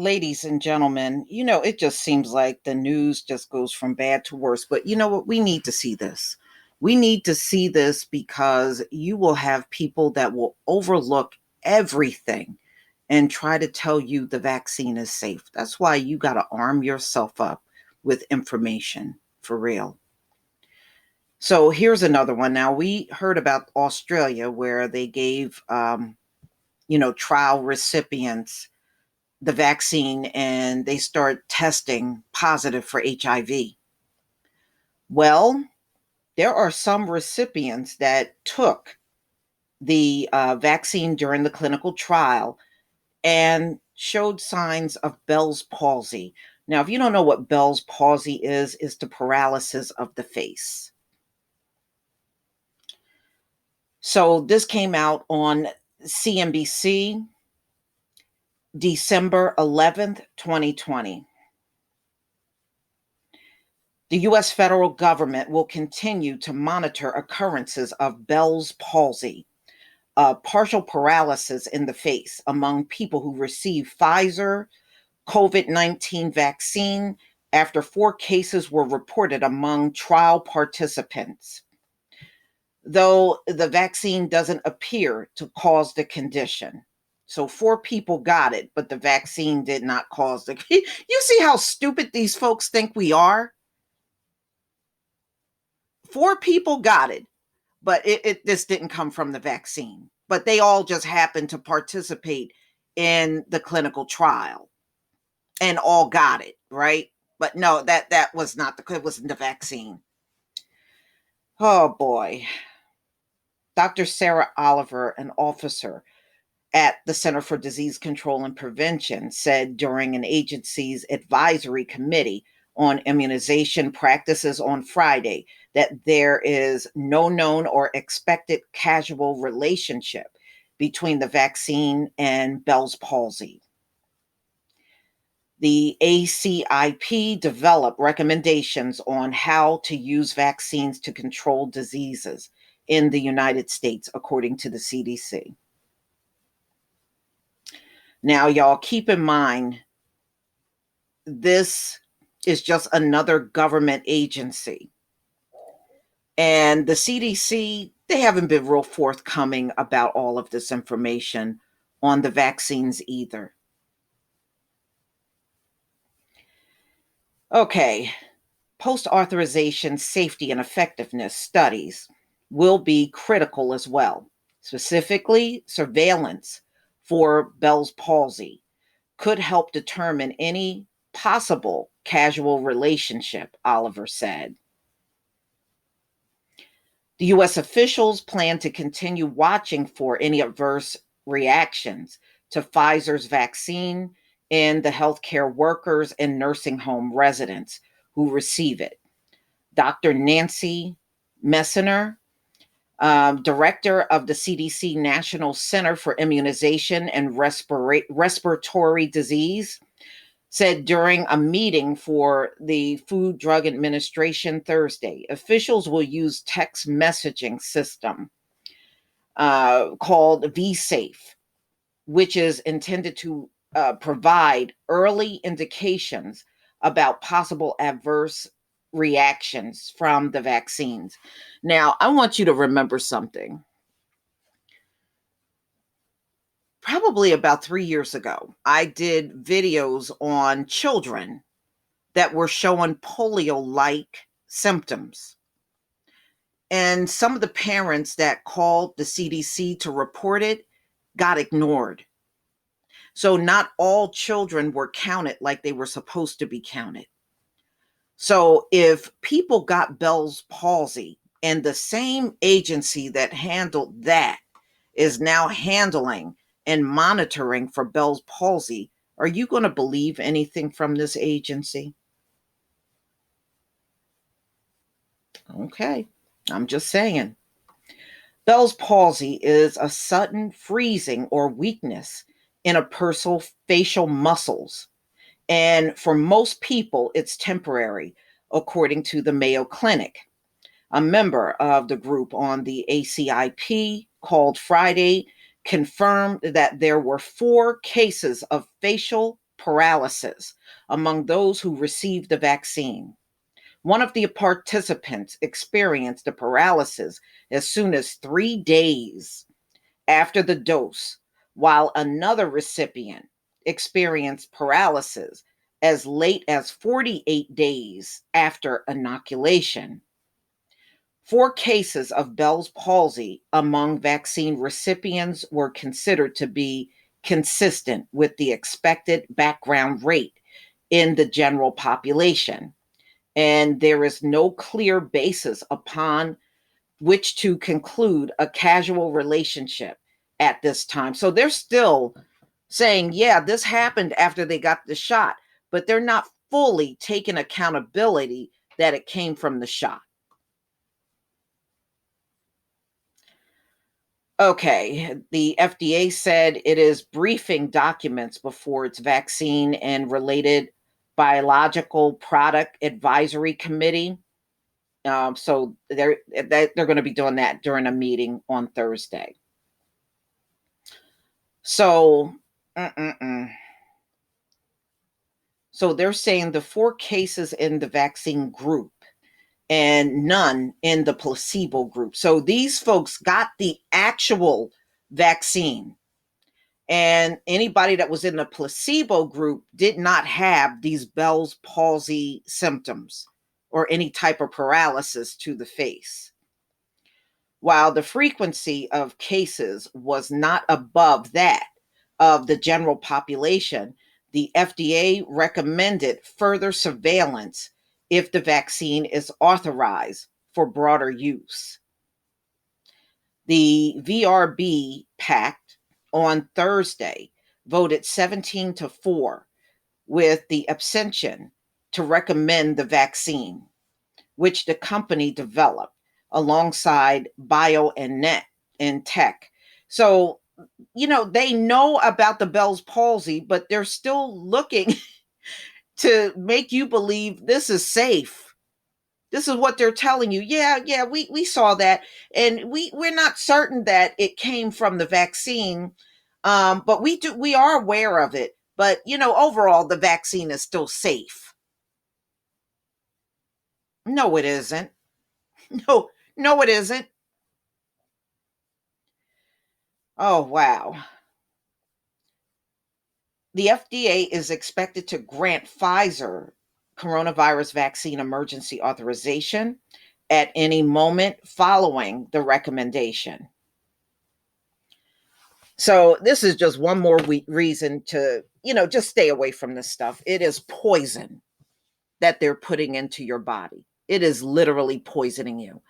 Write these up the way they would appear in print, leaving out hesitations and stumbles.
Ladies and gentlemen, it just seems like the news just goes from bad to worse. But you know what? We need to see this. We need to see this because you will have people that will overlook everything and try to tell you the vaccine is safe. That's why you got to arm yourself up with information for real. So here's another one. Now, we heard about Australia where they gave, trial recipients the vaccine and they start testing positive for HIV. Well, there are some recipients that took the vaccine during the clinical trial and showed signs of Bell's palsy. Now, if you don't know what Bell's palsy is the paralysis of the face. So this came out on CNBC December 11th, 2020. The U.S. federal government will continue to monitor occurrences of Bell's palsy, partial paralysis in the face among people who receive Pfizer COVID-19 vaccine after 4 cases were reported among trial participants. Though the vaccine doesn't appear to cause the condition. So 4 people got it, but the vaccine did not cause the. You see how stupid these folks think we are? 4 people got it, but this didn't come from the vaccine. But they all just happened to participate in the clinical trial and all got it, right? But no, that was not it wasn't the vaccine. Oh boy. Dr. Sarah Oliver, an officer at the Center for Disease Control and Prevention, said during an agency's advisory committee on immunization practices on Friday that there is no known or expected causal relationship between the vaccine and Bell's palsy. The ACIP developed recommendations on how to use vaccines to control diseases in the United States, according to the CDC. Now, y'all, keep in mind, this is just another government agency. And the CDC, they haven't been real forthcoming about all of this information on the vaccines either. Okay, post-authorization safety and effectiveness studies will be critical as well. Specifically, surveillance for Bell's palsy could help determine any possible causal relationship, Oliver said. The U.S. officials plan to continue watching for any adverse reactions to Pfizer's vaccine in the healthcare workers and nursing home residents who receive it. Dr. Nancy Messner, director of the CDC National Center for Immunization and Respiratory Disease, said during a meeting for the Food Drug Administration Thursday, officials will use text messaging system called vSafe, which is intended to provide early indications about possible adverse reactions from the vaccines. Now, I want you to remember something. Probably about 3 years ago, I did videos on children that were showing polio-like symptoms. And some of the parents that called the CDC to report it got ignored. So not all children were counted like they were supposed to be counted. So if people got Bell's palsy and the same agency that handled that is now handling and monitoring for Bell's palsy, are you going to believe anything from this agency? Okay, I'm just saying. Bell's palsy is a sudden freezing or weakness in a person's facial muscles. And for most people, it's temporary, according to the Mayo Clinic. A member of the group on the ACIP called Friday confirmed that there were 4 cases of facial paralysis among those who received the vaccine. One of the participants experienced the paralysis as soon as 3 days after the dose, while another recipient experienced paralysis as late as 48 days after inoculation. 4 cases of Bell's palsy among vaccine recipients were considered to be consistent with the expected background rate in the general population, and there is no clear basis upon which to conclude a causal relationship at this time. So they're still saying, yeah, this happened after they got the shot, but they're not fully taking accountability that it came from the shot. Okay, the FDA said it is briefing documents before its vaccine and related biological product advisory committee. So they're going to be doing that during a meeting on Thursday. So, so they're saying the 4 cases in the vaccine group and none in the placebo group. So these folks got the actual vaccine, and anybody that was in the placebo group did not have these Bell's palsy symptoms or any type of paralysis to the face. While the frequency of cases was not above that of the general population, the FDA recommended further surveillance if the vaccine is authorized for broader use. The VRB Pact on Thursday voted 17-4 with the abstention to recommend the vaccine, which the company developed alongside BioNTech. So, they know about the Bell's palsy, but they're still looking to make you believe this is safe. This is what they're telling you. Yeah, we saw that. And we're not certain that it came from the vaccine. But we are aware of it. But overall the vaccine is still safe. No, it isn't. No, it isn't. Oh, wow. The FDA is expected to grant Pfizer coronavirus vaccine emergency authorization at any moment following the recommendation. So this is just one more reason to, just stay away from this stuff. It is poison that they're putting into your body. It is literally poisoning you.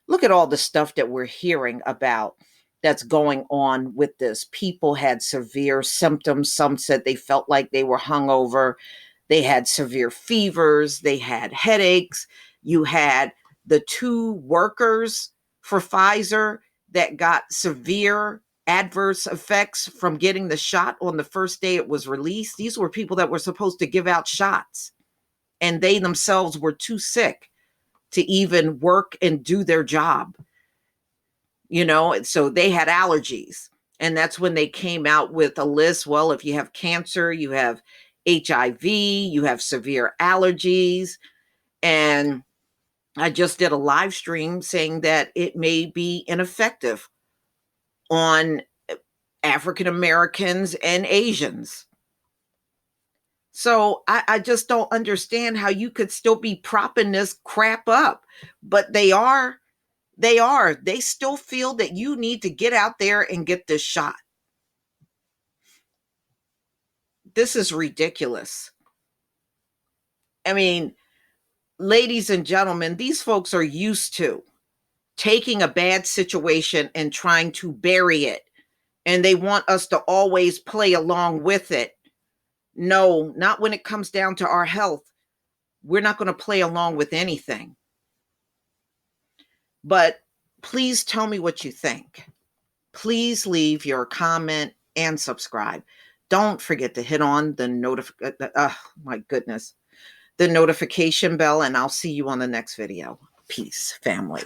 Look at all the stuff that we're hearing about that's going on with this. People had severe symptoms. Some said they felt like they were hungover. They had severe fevers. They had headaches. You had the 2 workers for Pfizer that got severe adverse effects from getting the shot on the first day it was released. These were people that were supposed to give out shots, and they themselves were too sick to even work and do their job. So they had allergies. And that's when they came out with a list. Well, if you have cancer, you have HIV, you have severe allergies. And I just did a live stream saying that it may be ineffective on African Americans and Asians. So I just don't understand how you could still be propping this crap up. But they are. They still feel that you need to get out there and get this shot. This is ridiculous. I mean, ladies and gentlemen, these folks are used to taking a bad situation and trying to bury it. And they want us to always play along with it. No, not when it comes down to our health. We're not going to play along with anything. But please tell me what you think. Please leave your comment and subscribe. Don't forget to hit on the the notification bell, and I'll see you on the next video. Peace, family.